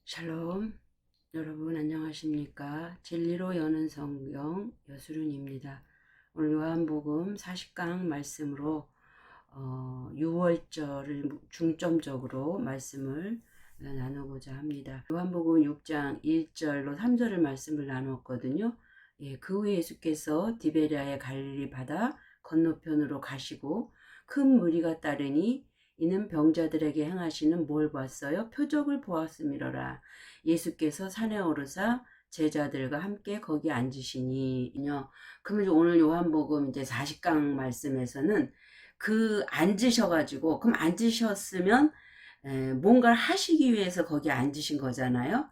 샬롬. 여러분 안녕하십니까? 진리로 여는 성경 여수run입니다. 오늘 요한복음 40강 말씀으로 6월절을 중점적으로 말씀을 나누고자 합니다. 요한복음 6장 1절로 3절을 말씀을 나누었거든요. 그 후에 예수께서 디베랴의 갈릴리 바다 건너편으로 가시고 큰 무리가 따르니 이는 병자들에게 행하시는 뭘 봤어요? 표적을 보았음이로라. 예수께서 산에 오르사 제자들과 함께 거기 앉으시니요. 그러면 오늘 요한복음 이제 40강 말씀에서는 앉으셔가지고, 그럼 앉으셨으면 뭔가를 하시기 위해서 거기 앉으신 거잖아요.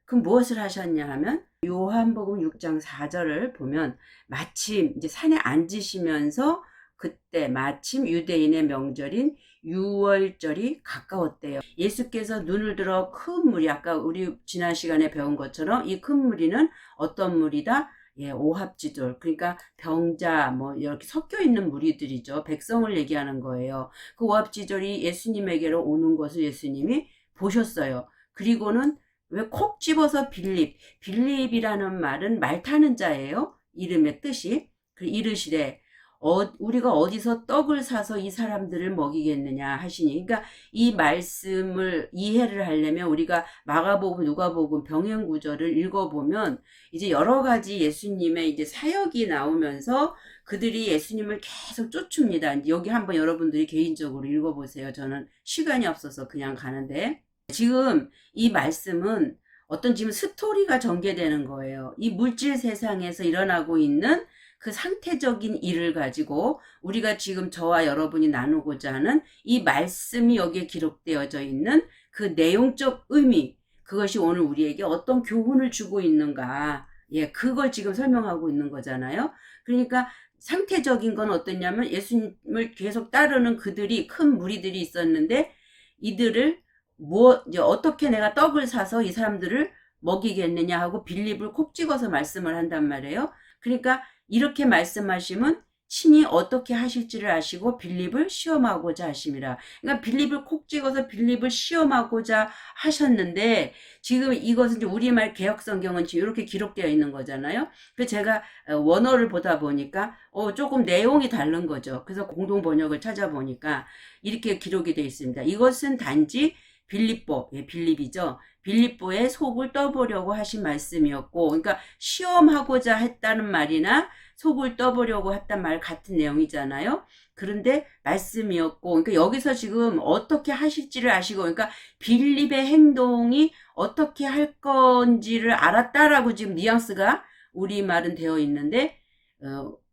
그럼 무엇을 하셨냐 하면 요한복음 6장 4절을 보면 마침 이제 산에 앉으시면서 그때 마침 유대인의 명절인 6월절이 가까웠대요. 예수께서 눈을 들어 큰 무리, 아까 우리 지난 시간에 배운 것처럼 이 큰 무리는 어떤 무리다? 오합지졸, 그러니까 병자 뭐 이렇게 섞여 있는 무리들이죠. 백성을 얘기하는 거예요. 그 오합지졸이 예수님에게로 오는 것을 예수님이 보셨어요. 그리고는 왜 콕 집어서 빌립이라는 말은 말 타는 자예요. 이름의 뜻이. 이르시되 우리가 어디서 떡을 사서 이 사람들을 먹이겠느냐 하시니, 그러니까 이 말씀을 이해를 하려면 우리가 마가복음, 누가복음 병행 구절을 읽어보면 이제 여러 가지 예수님의 이제 사역이 나오면서 그들이 예수님을 계속 쫓습니다. 여기 한번 여러분들이 개인적으로 읽어보세요. 저는 시간이 없어서 그냥 가는데, 지금 이 말씀은 어떤 지금 스토리가 전개되는 거예요. 이 물질 세상에서 일어나고 있는 그 상태적인 일을 가지고 우리가 지금 저와 여러분이 나누고자 하는 이 말씀이 여기에 기록되어져 있는 그 내용적 의미, 그것이 오늘 우리에게 어떤 교훈을 주고 있는가, 그걸 지금 설명하고 있는 거잖아요. 그러니까 상태적인 건 어떠냐면 예수님을 계속 따르는 그들이 큰 무리들이 있었는데 이들을 이제 어떻게 내가 떡을 사서 이 사람들을 먹이겠느냐 하고 빌립을 콕 찍어서 말씀을 한단 말이에요. 그러니까 이렇게 말씀하시면 친히 어떻게 하실지를 아시고 빌립을 시험하고자 하심이라. 그러니까 빌립을 콕 찍어서 빌립을 시험하고자 하셨는데, 지금 이것은 이제 우리말 개혁성경은 지금 이렇게 기록되어 있는 거잖아요. 그래서 제가 원어를 보다 보니까 조금 내용이 다른 거죠. 그래서 공동 번역을 찾아보니까 이렇게 기록이 되어 있습니다. 이것은 단지 빌립이죠. 빌립보의 속을 떠보려고 하신 말씀이었고, 그러니까 시험하고자 했다는 말이나 속을 떠보려고 했단 말 같은 내용이잖아요. 그런데 말씀이었고, 그러니까 여기서 지금 어떻게 하실지를 아시고, 그러니까 빌립의 행동이 어떻게 할 건지를 알았다라고 지금 뉘앙스가 우리말은 되어 있는데,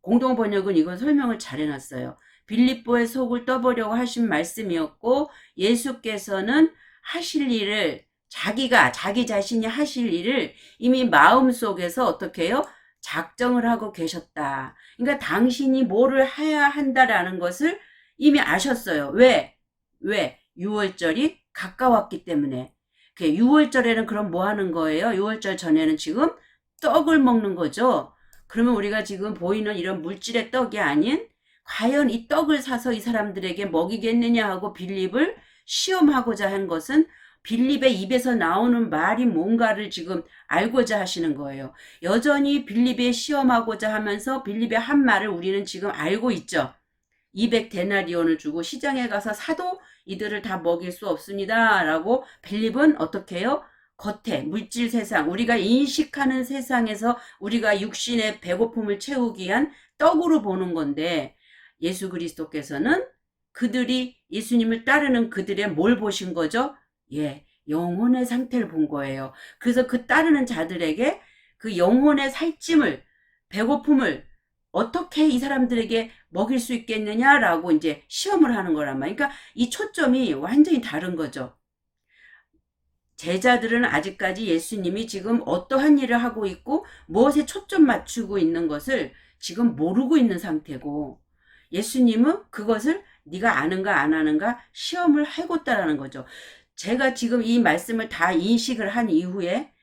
공동 번역은 이건 설명을 잘 해놨어요. 빌립보의 속을 떠보려고 하신 말씀이었고, 예수께서는 하실 일을, 자기 자신이 하실 일을 이미 마음속에서 어떻게 해요? 작정을 하고 계셨다. 그러니까 당신이 뭐를 해야 한다라는 것을 이미 아셨어요. 왜? 6월절이 가까웠기 때문에. 6월절에는 그럼 뭐 하는 거예요? 6월절 전에는 지금 떡을 먹는 거죠. 그러면 우리가 지금 보이는 이런 물질의 떡이 아닌 과연 이 떡을 사서 이 사람들에게 먹이겠느냐 하고 빌립을 시험하고자 한 것은 빌립의 입에서 나오는 말이 뭔가를 지금 알고자 하시는 거예요. 여전히 빌립의 시험하고자 하면서 빌립의 한 말을 우리는 지금 알고 있죠. 200데나리온을 주고 시장에 가서 사도 이들을 다 먹일 수 없습니다. 라고 빌립은 어떻게 해요? 겉에 물질 세상, 우리가 인식하는 세상에서 우리가 육신의 배고픔을 채우기 위한 떡으로 보는 건데, 예수 그리스도께서는 그들이 예수님을 따르는 그들의 뭘 보신 거죠? 영혼의 상태를 본 거예요. 그래서 그 따르는 자들에게 그 영혼의 살찜을, 배고픔을 어떻게 이 사람들에게 먹일 수 있겠느냐라고 이제 시험을 하는 거란 말이에요. 그러니까 이 초점이 완전히 다른 거죠. 제자들은 아직까지 예수님이 지금 어떠한 일을 하고 있고 무엇에 초점 맞추고 있는 것을 지금 모르고 있는 상태고, 예수님은 그것을 네가 아는가 안 아는가 시험을 해봤다라는 거죠. 제가 지금 이 말씀을 다 인식을 한 이후에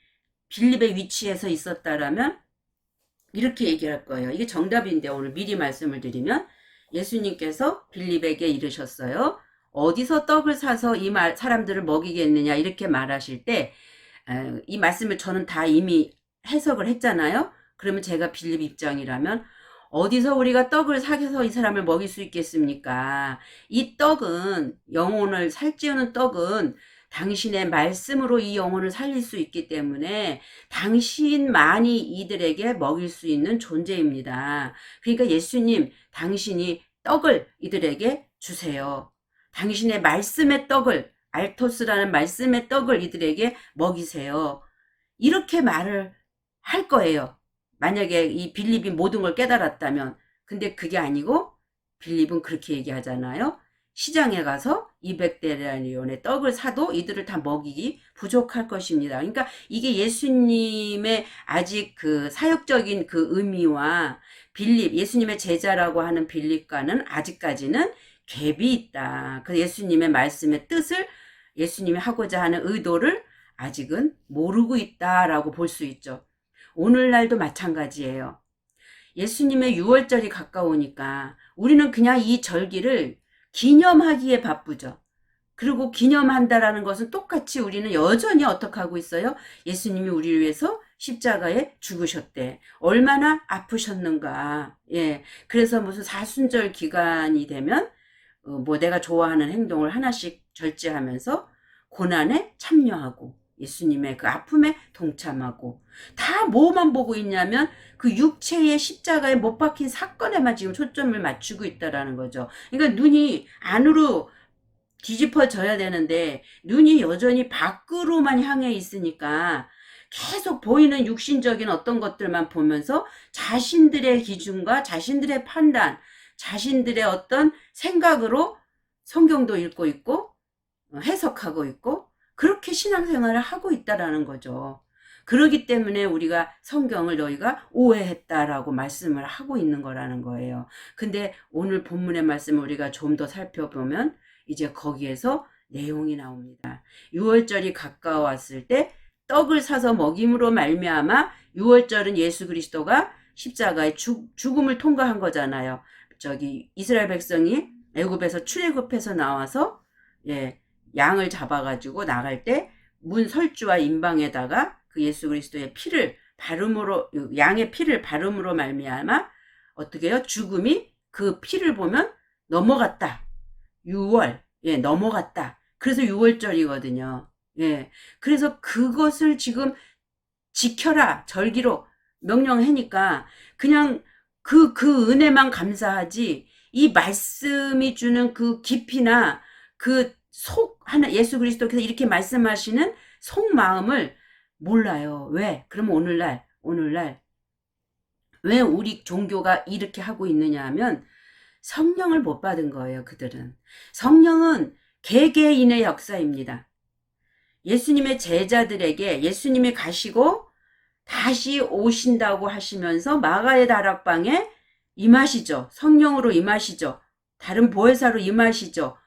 빌립의 위치에서 있었다라면 이렇게 얘기할 거예요. 이게 정답인데 오늘 미리 말씀을 드리면, 예수님께서 빌립에게 이르셨어요. 어디서 떡을 사서 이 사람들을 먹이겠느냐 이렇게 말하실 때 이 말씀을 저는 다 이미 해석을 했잖아요. 그러면 제가 빌립 입장이라면 어디서 우리가 떡을 사겨서 이 사람을 먹일 수 있겠습니까? 이 떡은 영혼을 살찌우는 떡은 당신의 말씀으로 이 영혼을 살릴 수 있기 때문에 당신만이 이들에게 먹일 수 있는 존재입니다. 그러니까 예수님, 당신이 떡을 이들에게 주세요. 당신의 말씀의 떡을, 알토스라는 말씀의 떡을 이들에게 먹이세요. 이렇게 말을 할 거예요. 만약에 이 빌립이 모든 걸 깨달았다면. 근데 그게 아니고 빌립은 그렇게 얘기하잖아요. 시장에 가서 200데나리온의 떡을 사도 이들을 다 먹이기 부족할 것입니다. 그러니까 이게 예수님의 아직 그 사역적인 그 의미와 빌립, 예수님의 제자라고 하는 빌립과는 아직까지는 갭이 있다. 그 예수님의 말씀의 뜻을, 예수님이 하고자 하는 의도를 아직은 모르고 있다라고 볼 수 있죠. 오늘날도 마찬가지예요. 예수님의 유월절이 가까우니까 우리는 그냥 이 절기를 기념하기에 바쁘죠. 그리고 기념한다라는 것은 똑같이 우리는 여전히 어떻게 하고 있어요? 예수님이 우리를 위해서 십자가에 죽으셨대. 얼마나 아프셨는가. 예. 그래서 무슨 사순절 기간이 되면 뭐 내가 좋아하는 행동을 하나씩 절제하면서 고난에 참여하고 예수님의 그 아픔에 동참하고 다 뭐만 보고 있냐면 그 육체의 십자가에 못 박힌 사건에만 지금 초점을 맞추고 있다라는 거죠. 그러니까 눈이 안으로 뒤집어져야 되는데 눈이 여전히 밖으로만 향해 있으니까 계속 보이는 육신적인 어떤 것들만 보면서 자신들의 기준과 자신들의 판단, 자신들의 어떤 생각으로 성경도 읽고 있고 해석하고 있고 그렇게 신앙생활을 하고 있다라는 거죠. 그러기 때문에 우리가 성경을 너희가 오해했다라고 말씀을 하고 있는 거라는 거예요. 근데 오늘 본문의 말씀을 우리가 좀 더 살펴보면 이제 거기에서 내용이 나옵니다. 유월절이 가까웠을 때 떡을 사서 먹임으로 말미암아 유월절은 예수 그리스도가 십자가의 죽음을 통과한 거잖아요. 저기 이스라엘 백성이 애굽에서 출애굽해서 나와서 양을 잡아가지고 나갈 때 문 설주와 임방에다가 그 예수 그리스도의 피를 바름으로, 양의 피를 바름으로 말미암아 어떻게 해요? 죽음이 그 피를 보면 넘어갔다. 6월 넘어갔다. 그래서 6월절이거든요. 그래서 그것을 지금 지켜라 절기로 명령하니까 그냥 그 은혜만 감사하지 이 말씀이 주는 그 깊이나 그 속 하나 예수 그리스도께서 이렇게 말씀하시는 속마음을 몰라요. 왜? 그럼 오늘날 왜 우리 종교가 이렇게 하고 있느냐 하면 성령을 못 받은 거예요. 그들은. 성령은 개개인의 역사입니다. 예수님의 제자들에게 예수님이 가시고 다시 오신다고 하시면서 마가의 다락방에 임하시죠. 성령으로 임하시죠. 다른 보혜사로 임하시죠.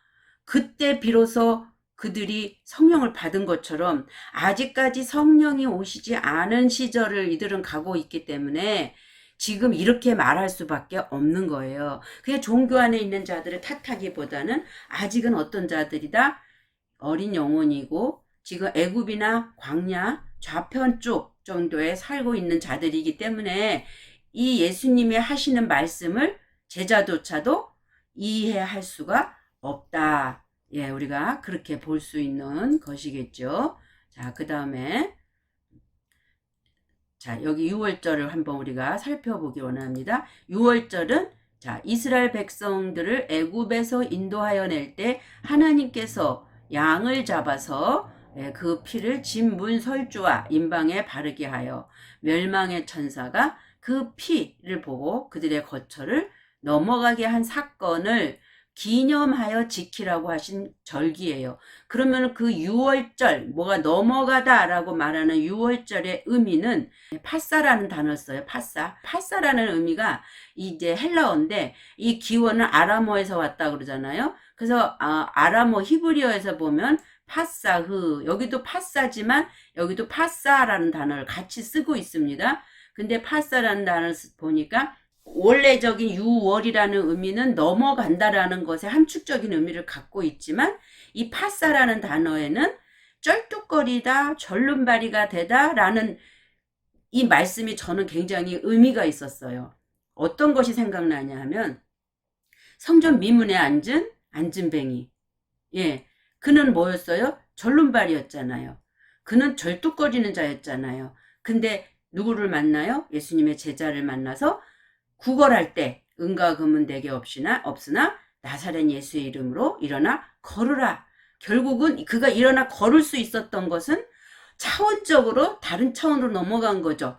그때 비로소 그들이 성령을 받은 것처럼 아직까지 성령이 오시지 않은 시절을 이들은 가고 있기 때문에 지금 이렇게 말할 수밖에 없는 거예요. 그냥 종교 안에 있는 자들을 탓하기보다는 아직은 어떤 자들이다? 어린 영혼이고 지금 애굽이나 광야 좌편 쪽 정도에 살고 있는 자들이기 때문에 이 예수님이 하시는 말씀을 제자조차도 이해할 수가 없다. 우리가 그렇게 볼 수 있는 것이겠죠. 자, 그 다음에 자, 여기 6월절을 한번 우리가 살펴보기 원합니다. 6월절은 자, 이스라엘 백성들을 애굽에서 인도하여 낼 때 하나님께서 양을 잡아서 그 피를 진문 설주와 임방에 바르게 하여 멸망의 천사가 그 피를 보고 그들의 거처를 넘어가게 한 사건을 기념하여 지키라고 하신 절기예요. 그러면 그 6월절, 뭐가 넘어가다라고 말하는 6월절의 의미는 파사라는 단어를 써요. 파사라는 의미가 이제 헬라어인데 이 기원은 아람어에서 왔다 그러잖아요. 그래서 아람어 히브리어에서 보면 파사흐, 여기도 파사지만 여기도 파사라는 단어를 같이 쓰고 있습니다. 근데 파사라는 단어를 보니까 원래적인 6월이라는 의미는 넘어간다라는 것에 함축적인 의미를 갖고 있지만 이 파사라는 단어에는 쩔뚝거리다, 절름발이가 되다 라는 이 말씀이 저는 굉장히 의미가 있었어요. 어떤 것이 생각나냐 하면 성전 미문에 앉은 안진뱅이. 예, 그는 뭐였어요? 절름발이었잖아요. 그는 절뚝거리는 자였잖아요. 근데 누구를 만나요? 예수님의 제자를 만나서 구걸할 때 은과 금은 내게 없으나 나사렛 예수의 이름으로 일어나 걸으라. 결국은 그가 일어나 걸을 수 있었던 것은 차원적으로 다른 차원으로 넘어간 거죠.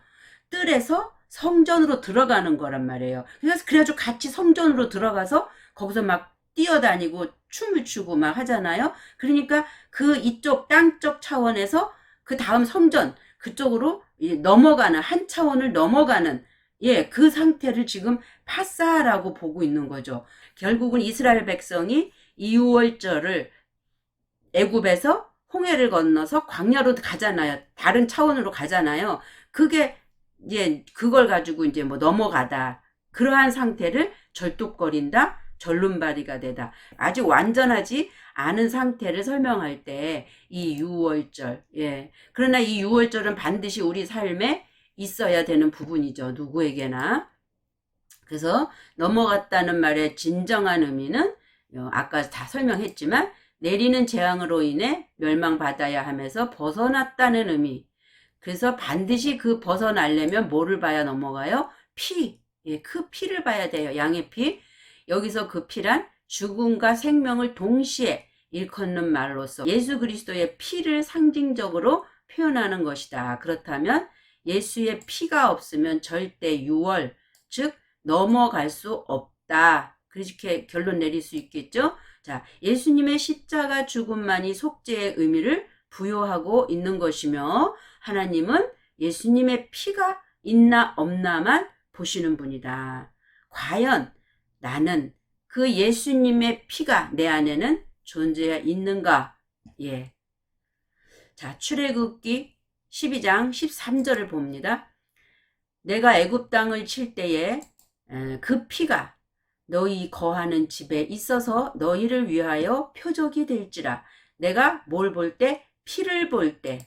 뜰에서 성전으로 들어가는 거란 말이에요. 그래가지고 같이 성전으로 들어가서 거기서 막 뛰어다니고 춤을 추고 막 하잖아요. 그러니까 그 이쪽 땅쪽 차원에서 그 다음 성전 그쪽으로 넘어가는 한 차원을 넘어가는 그 상태를 지금 파사라고 보고 있는 거죠. 결국은 이스라엘 백성이 이유월절을 애굽에서 홍해를 건너서 광야로 가잖아요. 다른 차원으로 가잖아요. 그게 이제 그걸 가지고 이제 뭐 넘어가다. 그러한 상태를 절뚝거린다. 절름발이가 되다. 아직 완전하지 않은 상태를 설명할 때 이 유월절. 그러나 이 유월절은 반드시 우리 삶에 있어야 되는 부분이죠. 누구에게나. 그래서 넘어갔다는 말의 진정한 의미는 아까 다 설명했지만 내리는 재앙으로 인해 멸망받아야 하면서 벗어났다는 의미. 그래서 반드시 그 벗어나려면 뭐를 봐야 넘어가요? 피. 그 피를 봐야 돼요. 양의 피. 여기서 그 피란 죽음과 생명을 동시에 일컫는 말로서 예수 그리스도의 피를 상징적으로 표현하는 것이다. 그렇다면 예수의 피가 없으면 절대 유월, 즉 넘어갈 수 없다. 그렇게 결론 내릴 수 있겠죠? 자, 예수님의 십자가 죽음만이 속죄의 의미를 부여하고 있는 것이며 하나님은 예수님의 피가 있나 없나만 보시는 분이다. 과연 나는 그 예수님의 피가 내 안에는 존재해 있는가? 자, 출애굽기 12장 13절을 봅니다. 내가 애굽 땅을 칠 때에 그 피가 너희 거하는 집에 있어서 너희를 위하여 표적이 될지라. 내가 뭘 볼 때? 피를 볼 때.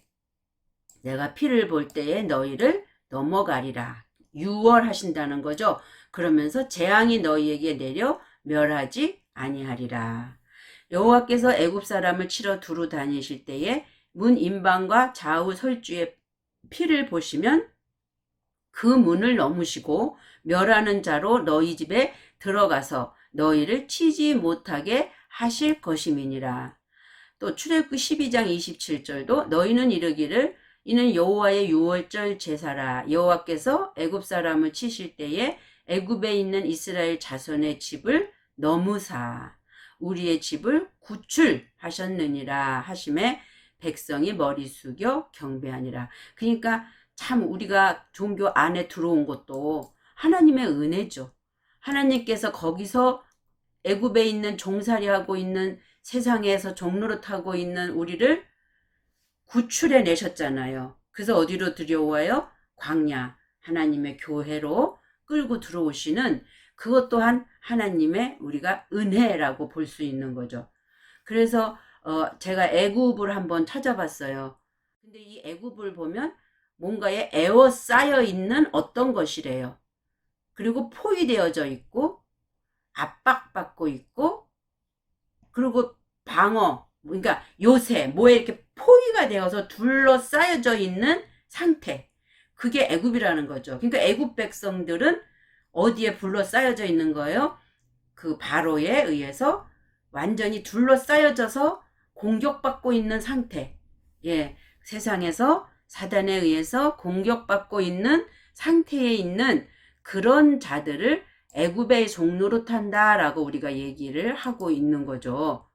내가 피를 볼 때에 너희를 넘어가리라. 유월하신다는 거죠. 그러면서 재앙이 너희에게 내려 멸하지 아니하리라. 여호와께서 애굽 사람을 치러 두루 다니실 때에 문 임방과 좌우 설주의 피를 보시면 그 문을 넘으시고 멸하는 자로 너희 집에 들어가서 너희를 치지 못하게 하실 것임이니라. 또 출애굽기 12장 27절도 너희는 이르기를 이는 여호와의 유월절 제사라. 여호와께서 애굽 사람을 치실 때에 애굽에 있는 이스라엘 자손의 집을 넘으사 우리의 집을 구출하셨느니라 하심에 백성이 머리 숙여 경배하니라. 그러니까 참 우리가 종교 안에 들어온 것도 하나님의 은혜죠. 하나님께서 거기서 애굽에 있는 종살이하고 있는 세상에서 종노릇하고 있는 우리를 구출해 내셨잖아요. 그래서 어디로 들여와요? 광야, 하나님의 교회로 끌고 들어오시는 그것 또한 하나님의 우리가 은혜라고 볼 수 있는 거죠. 그래서 제가 애굽을 한번 찾아봤어요. 근데 이 애굽을 보면 뭔가에 에워싸여 있는 어떤 것이래요. 그리고 포위되어져 있고 압박받고 있고 그리고 방어 그러니까 요새 뭐에 이렇게 포위가 되어서 둘러싸여져 있는 상태. 그게 애굽이라는 거죠. 그러니까 애굽 백성들은 어디에 둘러싸여져 있는 거예요? 그 바로에 의해서 완전히 둘러싸여져서 공격받고 있는 상태. 세상에서 사단에 의해서 공격받고 있는 상태에 있는 그런 자들을 애굽의 종노릇한다라고 우리가 얘기를 하고 있는 거죠.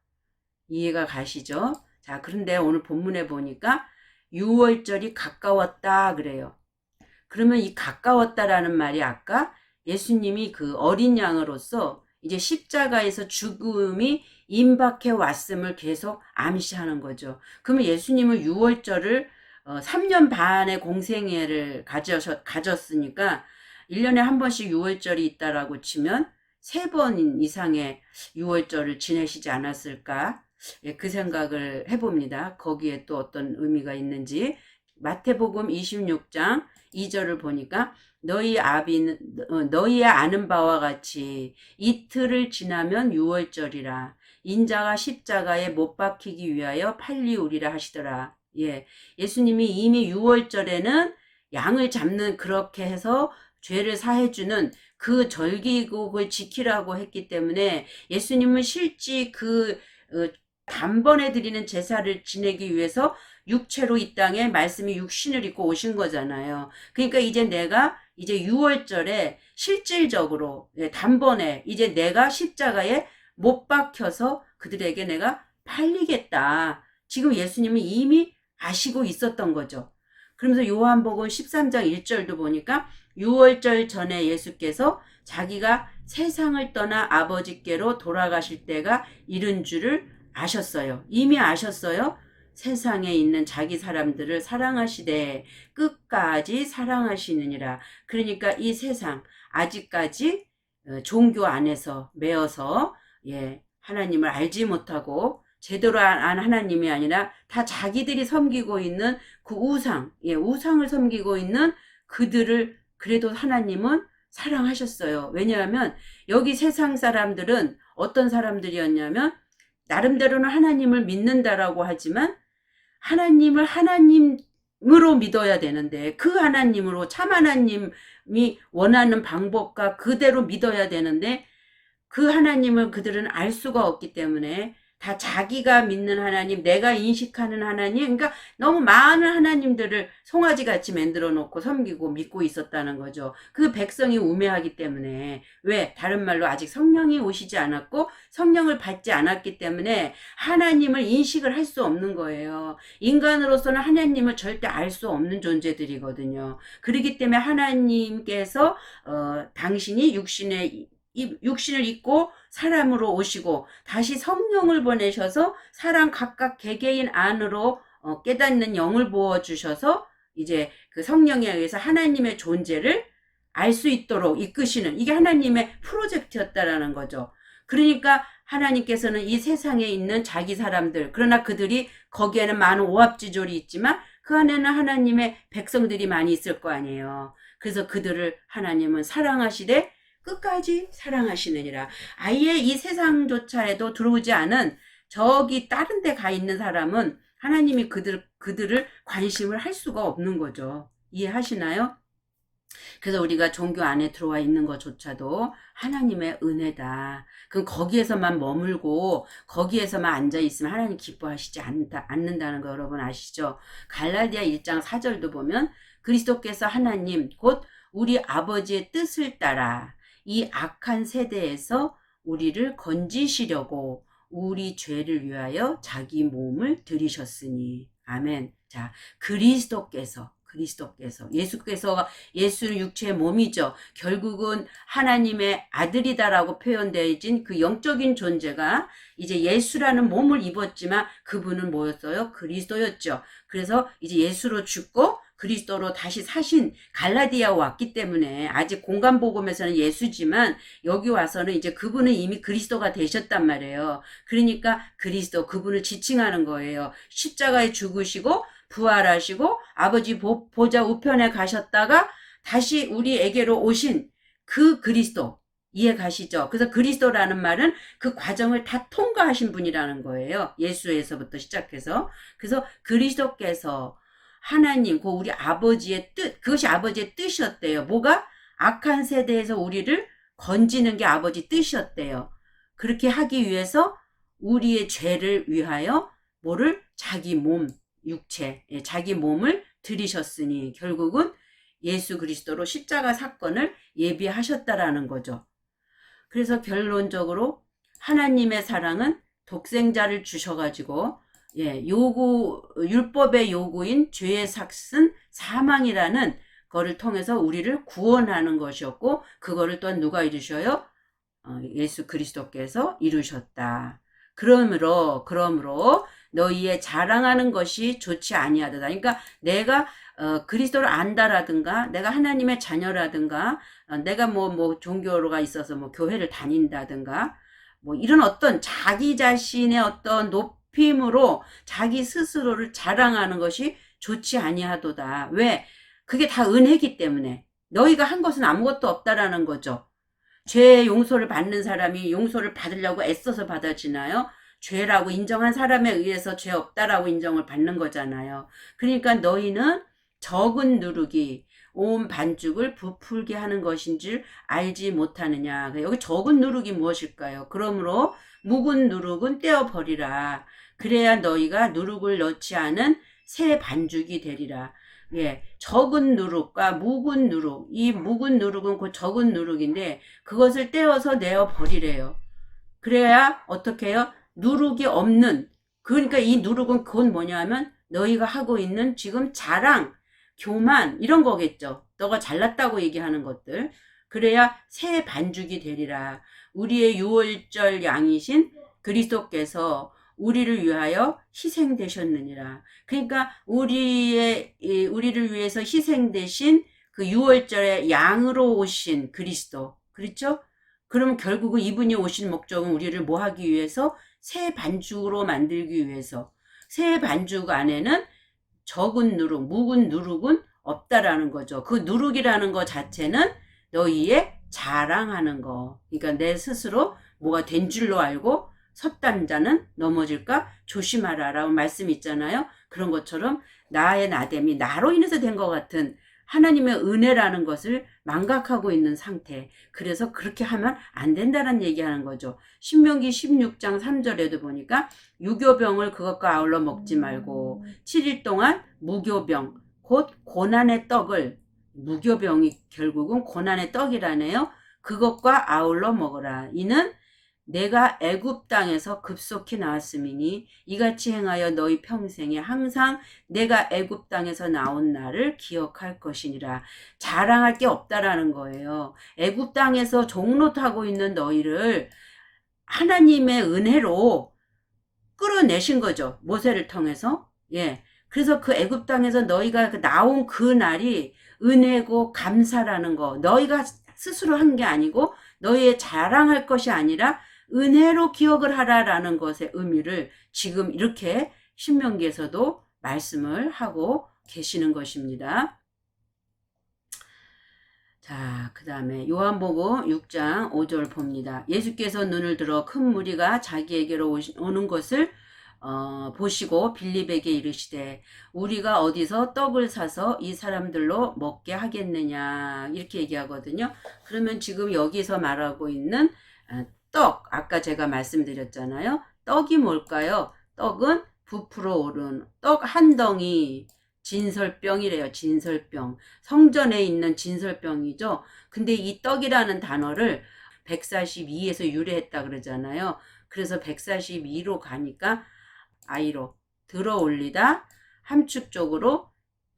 이해가 가시죠? 자, 그런데 오늘 본문에 보니까 유월절이 가까웠다 그래요. 그러면 이 가까웠다라는 말이 아까 예수님이 그 어린 양으로서 이제 십자가에서 죽음이 임박해 왔음을 계속 암시하는 거죠. 그러면 예수님은 유월절을 3년 반의 공생애를 가졌으니까 1년에 한 번씩 유월절이 있다라고 치면 3번 이상의 유월절을 지내시지 않았을까 예, 그 생각을 해봅니다. 거기에 또 어떤 의미가 있는지. 마태복음 26장 2절을 보니까 너희의 아는 바와 같이 이틀을 지나면 유월절이라 인자가 십자가에 못 박히기 위하여 판리우리라 하시더라. 예, 예수님이 이미 유월절에는 양을 잡는 그렇게 해서 죄를 사해주는 그 절기국을 지키라고 했기 때문에 예수님은 실제 그 단번에 드리는 제사를 지내기 위해서 육체로 이 땅에 말씀이 육신을 입고 오신 거잖아요. 그러니까 이제 내가 이제 6월절에 실질적으로 단번에 이제 내가 십자가에 못 박혀서 그들에게 내가 팔리겠다. 지금 예수님은 이미 아시고 있었던 거죠. 그러면서 요한복음 13장 1절도 보니까 6월절 전에 예수께서 자기가 세상을 떠나 아버지께로 돌아가실 때가 이른 줄을 아셨어요. 이미 아셨어요. 세상에 있는 자기 사람들을 사랑하시되 끝까지 사랑하시느니라. 그러니까 이 세상 아직까지 종교 안에서 매어서 하나님을 알지 못하고 제대로 안 하나님이 아니라 다 자기들이 섬기고 있는 그 우상을 섬기고 있는 그들을 그래도 하나님은 사랑하셨어요. 왜냐하면 여기 세상 사람들은 어떤 사람들이었냐면 나름대로는 하나님을 믿는다라고 하지만 하나님을 하나님으로 믿어야 되는데 그 하나님으로 참 하나님이 원하는 방법과 그대로 믿어야 되는데 그 하나님을 그들은 알 수가 없기 때문에 다 자기가 믿는 하나님, 내가 인식하는 하나님, 그러니까 너무 많은 하나님들을 송아지같이 만들어 놓고 섬기고 믿고 있었다는 거죠. 그 백성이 우매하기 때문에. 왜? 다른 말로 아직 성령이 오시지 않았고 성령을 받지 않았기 때문에 하나님을 인식을 할 수 없는 거예요. 인간으로서는 하나님을 절대 알 수 없는 존재들이거든요. 그렇기 때문에 하나님께서 당신이 육신을 입고 사람으로 오시고 다시 성령을 보내셔서 사람 각각 개개인 안으로 깨닫는 영을 부어주셔서 이제 그 성령에 의해서 하나님의 존재를 알 수 있도록 이끄시는 이게 하나님의 프로젝트였다라는 거죠. 그러니까 하나님께서는 이 세상에 있는 자기 사람들 그러나 그들이 거기에는 많은 오합지졸이 있지만 그 안에는 하나님의 백성들이 많이 있을 거 아니에요. 그래서 그들을 하나님은 사랑하시되 끝까지 사랑하시느니라. 아예 이 세상조차에도 들어오지 않은 저기 다른 데 가 있는 사람은 하나님이 그들을 관심을 할 수가 없는 거죠. 이해하시나요? 그래서 우리가 종교 안에 들어와 있는 것조차도 하나님의 은혜다. 그럼 거기에서만 머물고 거기에서만 앉아있으면 하나님 기뻐하시지 않는다는 거 여러분 아시죠? 갈라디아 1장 4절도 보면 그리스도께서 하나님 곧 우리 아버지의 뜻을 따라 이 악한 세대에서 우리를 건지시려고 우리 죄를 위하여 자기 몸을 들이셨으니. 아멘. 자, 그리스도께서 예수는 육체의 몸이죠. 결국은 하나님의 아들이다라고 표현되어진 그 영적인 존재가 이제 예수라는 몸을 입었지만 그분은 뭐였어요? 그리스도였죠. 그래서 이제 예수로 죽고 그리스도로 다시 사신 갈라디아 왔기 때문에 아직 공간복음에서는 예수지만 여기 와서는 이제 그분은 이미 그리스도가 되셨단 말이에요. 그러니까 그리스도 그분을 지칭하는 거예요. 십자가에 죽으시고 부활하시고 아버지 보좌 우편에 가셨다가 다시 우리에게로 오신 그 그리스도 이해 가시죠? 그래서 그리스도라는 말은 그 과정을 다 통과하신 분이라는 거예요. 예수에서부터 시작해서. 그래서 그리스도께서 하나님, 그 우리 아버지의 뜻, 그것이 아버지의 뜻이었대요. 뭐가? 악한 세대에서 우리를 건지는 게 아버지 뜻이었대요. 그렇게 하기 위해서 우리의 죄를 위하여 뭐를? 자기 몸, 육체, 자기 몸을 들이셨으니 결국은 예수 그리스도로 십자가 사건을 예비하셨다라는 거죠. 그래서 결론적으로 하나님의 사랑은 독생자를 주셔가지고 율법의 요구인 죄의 삭슨 사망이라는 거를 통해서 우리를 구원하는 것이었고 그거를 또한 누가 이루셔요? 예수 그리스도께서 이루셨다. 그러므로 너희의 자랑하는 것이 좋지 아니하다. 그러니까 내가 그리스도를 안다라든가 내가 하나님의 자녀라든가 내가 뭐 종교가 있어서 뭐 교회를 다닌다든가 뭐 이런 어떤 자기 자신의 어떤 높임으로 자기 스스로를 자랑하는 것이 좋지 아니하도다. 왜? 그게 다 은혜기 때문에. 너희가 한 것은 아무것도 없다라는 거죠. 죄의 용서를 받는 사람이 용서를 받으려고 애써서 받아지나요? 죄라고 인정한 사람에 의해서 죄 없다라고 인정을 받는 거잖아요. 그러니까 너희는 적은 누룩이 온 반죽을 부풀게 하는 것인 줄 알지 못하느냐. 여기 적은 누룩이 무엇일까요? 그러므로 묵은 누룩은 떼어버리라. 그래야 너희가 누룩을 넣지 않은 새 반죽이 되리라. 예, 적은 누룩과 묵은 누룩, 이 묵은 누룩은 그 적은 누룩인데 그것을 떼어서 내어 버리래요. 그래야 어떻게 해요? 누룩이 없는, 그러니까 이 누룩은 그건 뭐냐면 너희가 하고 있는 지금 자랑, 교만 이런 거겠죠. 너가 잘났다고 얘기하는 것들. 그래야 새 반죽이 되리라. 우리의 유월절 양이신 그리스도께서 우리를 위하여 희생되셨느니라. 그러니까 우리를 위해서 희생되신 그 유월절의 양으로 오신 그리스도. 그렇죠? 그러면 결국은 이분이 오신 목적은 우리를 뭐 하기 위해서? 새 반죽으로 만들기 위해서. 새 반죽 안에는 적은 누룩, 묵은 누룩은 없다라는 거죠. 그 누룩이라는 거 자체는 너희의 자랑하는 거. 그러니까 내 스스로 뭐가 된 줄로 알고 섰단 자는 넘어질까 조심하라 라고 말씀 있잖아요. 그런 것처럼 나의 나됨이 나로 인해서 된 것 같은 하나님의 은혜라는 것을 망각하고 있는 상태. 그래서 그렇게 하면 안 된다는 얘기하는 거죠. 신명기 16장 3절에도 보니까 유교병을 그것과 아울러 먹지 말고 7일 동안 무교병, 곧 고난의 떡을, 무교병이 결국은 고난의 떡이라네요. 그것과 아울러 먹으라. 이는 내가 애굽 땅에서 급속히 나왔음이니 이같이 행하여 너희 평생에 항상 내가 애굽 땅에서 나온 날을 기억할 것이니라. 자랑할 게 없다라는 거예요. 애굽 땅에서 종노릇하고 있는 너희를 하나님의 은혜로 끌어내신 거죠. 모세를 통해서. 예. 그래서 그 애굽 땅에서 너희가 나온 그 날이 은혜고 감사라는 거. 너희가 스스로 한 게 아니고 너희의 자랑할 것이 아니라 은혜로 기억을 하라라는 것의 의미를 지금 이렇게 신명기에서도 말씀을 하고 계시는 것입니다. 자, 그 다음에 요한복음 6장 5절 봅니다. 예수께서 눈을 들어 큰 무리가 자기에게로 오는 것을 보시고 빌립에게 이르시되 우리가 어디서 떡을 사서 이 사람들로 먹게 하겠느냐 이렇게 얘기하거든요. 그러면 지금 여기서 말하고 있는 떡, 아까 제가 말씀드렸잖아요. 떡이 뭘까요? 떡은 부풀어 오른 떡 한 덩이, 진설병이래요. 진설병. 성전에 있는 진설병이죠. 근데 이 떡이라는 단어를 142에서 유래했다 그러잖아요. 그래서 142로 가니까 아이로 들어 올리다, 함축적으로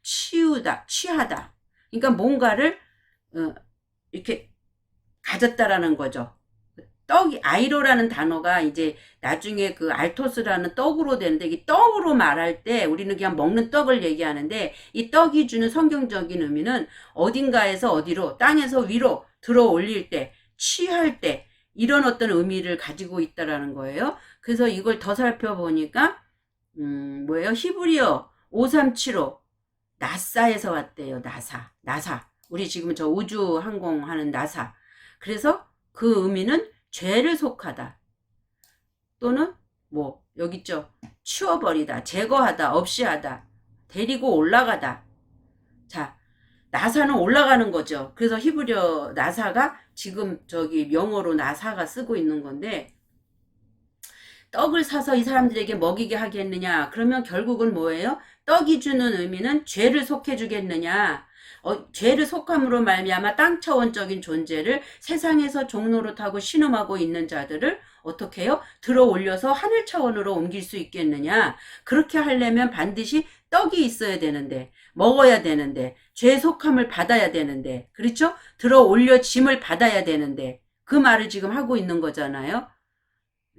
치우다, 취하다. 그러니까 뭔가를 이렇게 가졌다라는 거죠. 떡이, 아이로라는 단어가 이제 나중에 그 알토스라는 떡으로 되는데, 이 떡으로 말할 때 우리는 그냥 먹는 떡을 얘기하는데, 이 떡이 주는 성경적인 의미는 어딘가에서 어디로, 땅에서 위로 들어 올릴 때, 취할 때, 이런 어떤 의미를 가지고 있다라는 거예요. 그래서 이걸 더 살펴보니까, 뭐예요? 히브리어 5375, 나사에서 왔대요. 나사. 우리 지금 저 우주 항공하는 나사. 그래서 그 의미는 죄를 속하다. 또는 뭐 여기 있죠. 치워버리다, 제거하다, 없이 하다, 데리고 올라가다. 자, 나사는 올라가는 거죠. 그래서 히브리어 나사가 지금 저기 영어로 나사가 쓰고 있는 건데, 떡을 사서 이 사람들에게 먹이게 하겠느냐? 그러면 결국은 뭐예요? 떡이 주는 의미는 죄를 속해 주겠느냐? 죄를 속함으로 말미암아 땅 차원적인 존재를 세상에서 종노릇하고 신음하고 있는 자들을 어떻게 해요? 들어 올려서 하늘 차원으로 옮길 수 있겠느냐? 그렇게 하려면 반드시 떡이 있어야 되는데, 먹어야 되는데, 죄 속함을 받아야 되는데, 그렇죠? 들어 올려 짐을 받아야 되는데, 그 말을 지금 하고 있는 거잖아요.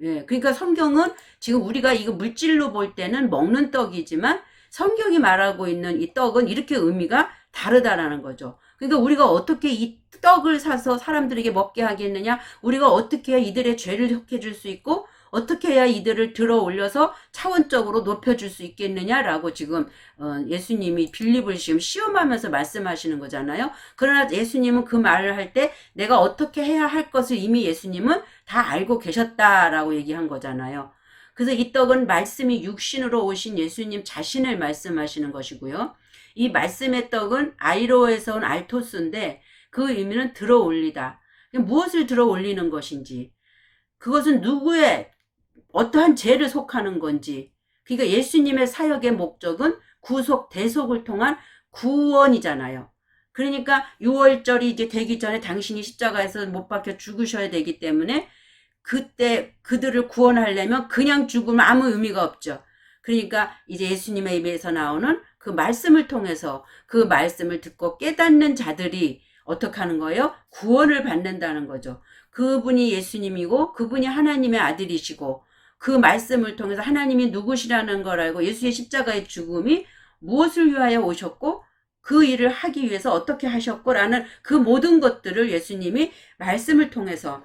예, 그러니까 성경은 지금 우리가 이거 물질로 볼 때는 먹는 떡이지만 성경이 말하고 있는 이 떡은 이렇게 의미가 다르다라는 거죠. 그러니까 우리가 어떻게 이 떡을 사서 사람들에게 먹게 하겠느냐? 우리가 어떻게 해야 이들의 죄를 혁해줄 수 있고 어떻게 해야 이들을 들어 올려서 차원적으로 높여줄 수 있겠느냐라고 지금 예수님이 빌립을 지금 시험하면서 말씀하시는 거잖아요. 그러나 예수님은 그 말을 할 때 내가 어떻게 해야 할 것을 이미 예수님은 다 알고 계셨다라고 얘기한 거잖아요. 그래서 이 떡은 말씀이 육신으로 오신 예수님 자신을 말씀하시는 것이고요. 이 말씀의 떡은 아이로에서 온 알토스인데 그 의미는 들어 올리다. 무엇을 들어 올리는 것인지, 그것은 누구의 어떠한 죄를 속하는 건지. 그러니까 예수님의 사역의 목적은 구속, 대속을 통한 구원이잖아요. 그러니까 6월절이 이제 되기 전에 당신이 십자가에서 못 박혀 죽으셔야 되기 때문에 그때 그들을 구원하려면 그냥 죽으면 아무 의미가 없죠. 그러니까 이제 예수님의 입에서 나오는 그 말씀을 통해서 그 말씀을 듣고 깨닫는 자들이 어떻게 하는 거예요? 구원을 받는다는 거죠. 그분이 예수님이고 그분이 하나님의 아들이시고 그 말씀을 통해서 하나님이 누구시라는 걸 알고 예수의 십자가의 죽음이 무엇을 위하여 오셨고 그 일을 하기 위해서 어떻게 하셨고라는 그 모든 것들을 예수님이 말씀을 통해서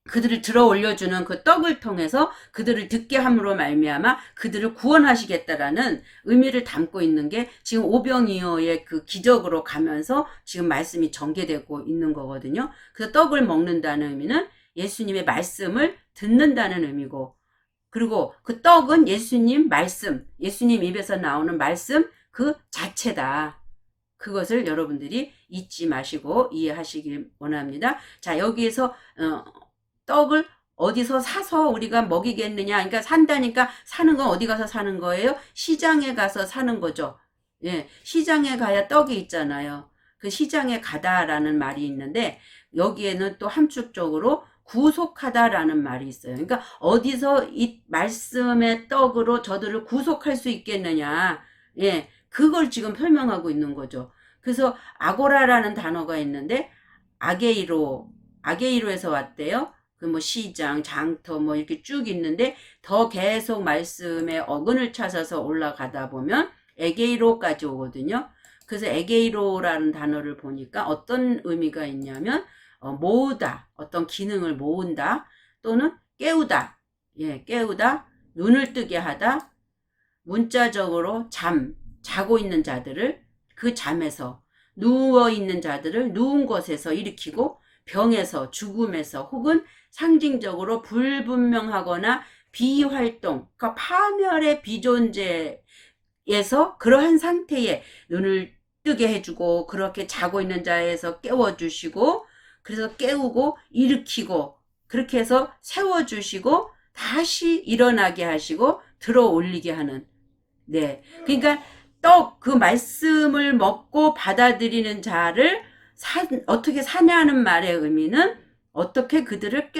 그들을 들어 올려주는 그 떡을 통해서 그들을 듣게 함으로 말미암아 그들을 구원하시겠다라는 의미를 담고 있는 게 지금 오병이어의 그 기적으로 가면서 지금 말씀이 전개되고 있는 거거든요. 그래서 떡을 먹는다는 의미는 예수님의 말씀을 듣는다는 의미고, 그리고 그 떡은 예수님 말씀, 예수님 입에서 나오는 말씀 그 자체다. 그것을 여러분들이 잊지 마시고 이해하시길 원합니다. 자, 여기에서 떡을 어디서 사서 우리가 먹이겠느냐. 그러니까 산다니까 사는 건 어디 가서 사는 거예요? 시장에 가서 사는 거죠. 예, 시장에 가야 떡이 있잖아요. 그 시장에 가다라는 말이 있는데 여기에는 또 함축적으로 구속하다라는 말이 있어요. 그러니까 어디서 이 말씀의 떡으로 저들을 구속할 수 있겠느냐. 예, 그걸 지금 설명하고 있는 거죠. 그래서 아고라라는 단어가 있는데 아게이로에서 왔대요. 그 뭐 시장, 장터 뭐 이렇게 쭉 있는데 더 계속 말씀의 어근을 찾아서 올라가다 보면 에게이로까지 오거든요. 그래서 에게이로라는 단어를 보니까 어떤 의미가 있냐면 모으다, 어떤 기능을 모은다, 또는 깨우다, 예, 깨우다, 눈을 뜨게 하다, 문자적으로 자고 있는 자들을 그 잠에서, 누워 있는 자들을 누운 곳에서 일으키고 병에서, 죽음에서, 혹은 상징적으로 불분명하거나 비활동, 그러니까 파멸의 비존재에서 그러한 상태에 눈을 뜨게 해주고 그렇게 자고 있는 자에서 깨워주시고, 그래서 깨우고 일으키고 그렇게 해서 세워주시고 다시 일어나게 하시고 들어 올리게 하는, 네, 그러니까 그 말씀을 먹고 받아들이는 자를 어떻게 사냐는 말의 의미는 어떻게 그들을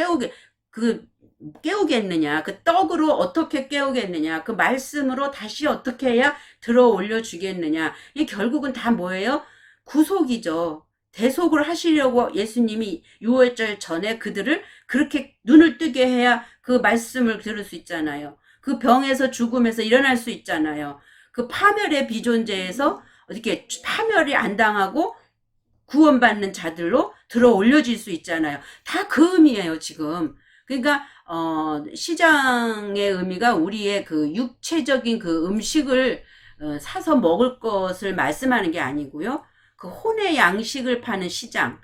깨우겠느냐, 그 떡으로 어떻게 깨우겠느냐, 그 말씀으로 다시 어떻게 해야 들어 올려 주겠느냐. 이게 결국은 다 뭐예요? 구속이죠. 대속을 하시려고 예수님이 6월절 전에 그들을 그렇게 눈을 뜨게 해야 그 말씀을 들을 수 있잖아요. 그 병에서 죽음에서 일어날 수 있잖아요. 그 파멸의 비존재에서 어떻게 파멸이 안 당하고 구원받는 자들로 들어 올려질 수 있잖아요. 다 그 의미예요, 지금. 그러니까 시장의 의미가 우리의 그 육체적인 그 음식을 사서 먹을 것을 말씀하는 게 아니고요. 그 혼의 양식을 파는 시장.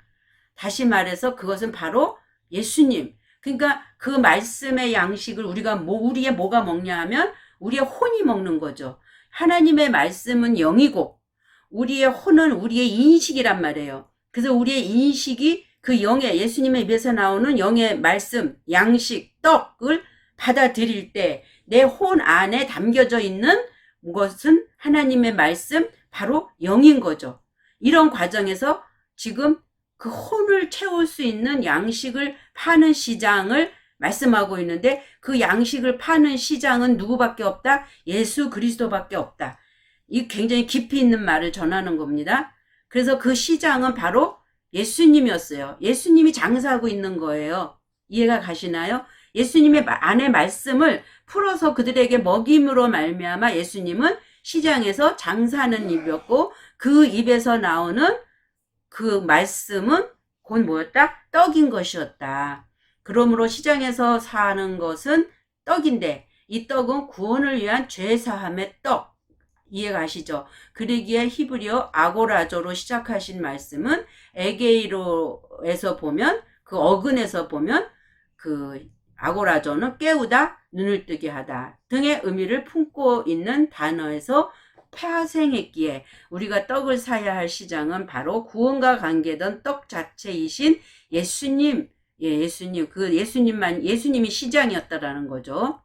다시 말해서 그것은 바로 예수님. 그러니까 그 말씀의 양식을 우리의 뭐가 먹냐 하면 우리의 혼이 먹는 거죠. 하나님의 말씀은 영이고 우리의 혼은 우리의 인식이란 말이에요. 그래서 우리의 인식이 그 영의, 예수님의 입에서 나오는 영의 말씀, 양식, 떡을 받아들일 때 내 혼 안에 담겨져 있는 것은 하나님의 말씀, 바로 영인 거죠. 이런 과정에서 지금 그 혼을 채울 수 있는 양식을 파는 시장을 말씀하고 있는데, 그 양식을 파는 시장은 누구밖에 없다? 예수 그리스도밖에 없다. 이 굉장히 깊이 있는 말을 전하는 겁니다. 그래서 그 시장은 바로 예수님이었어요. 예수님이 장사하고 있는 거예요. 이해가 가시나요? 예수님의 안에 말씀을 풀어서 그들에게 먹임으로 말미암아 예수님은 시장에서 장사하는 입이었고, 그 입에서 나오는 그 말씀은 곧 뭐였다? 떡인 것이었다. 그러므로 시장에서 사는 것은 떡인데 이 떡은 구원을 위한 죄사함의 떡. 이해가시죠? 그러기에 히브리어 아고라조로 시작하신 말씀은 에게이로에서 보면 그 어근에서 보면 그 아고라조는 깨우다, 눈을 뜨게 하다 등의 의미를 품고 있는 단어에서 파생했기에 우리가 떡을 사야 할 시장은 바로 구원과 관계된 떡 자체이신 예수님, 예수님, 그 예수님이 시장이었다라는 거죠.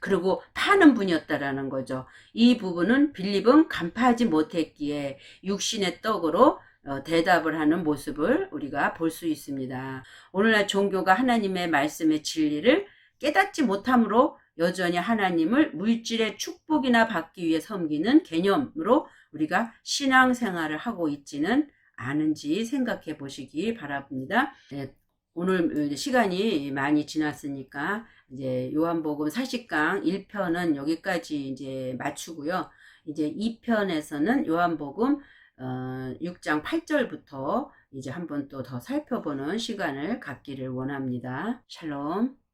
그리고 파는 분이었다라는 거죠. 이 부분은 빌립은 간파하지 못했기에 육신의 떡으로 대답을 하는 모습을 우리가 볼 수 있습니다. 오늘날 종교가 하나님의 말씀의 진리를 깨닫지 못함으로 여전히 하나님을 물질의 축복이나 받기 위해 섬기는 개념으로 우리가 신앙생활을 하고 있지는 않은지 생각해 보시기 바랍니다. 네, 오늘 시간이 많이 지났으니까 이제 요한복음 40강 1편은 여기까지 이제 마치고요. 이제 2편에서는 요한복음 6장 8절부터 이제 한번 또 더 살펴보는 시간을 갖기를 원합니다. 샬롬.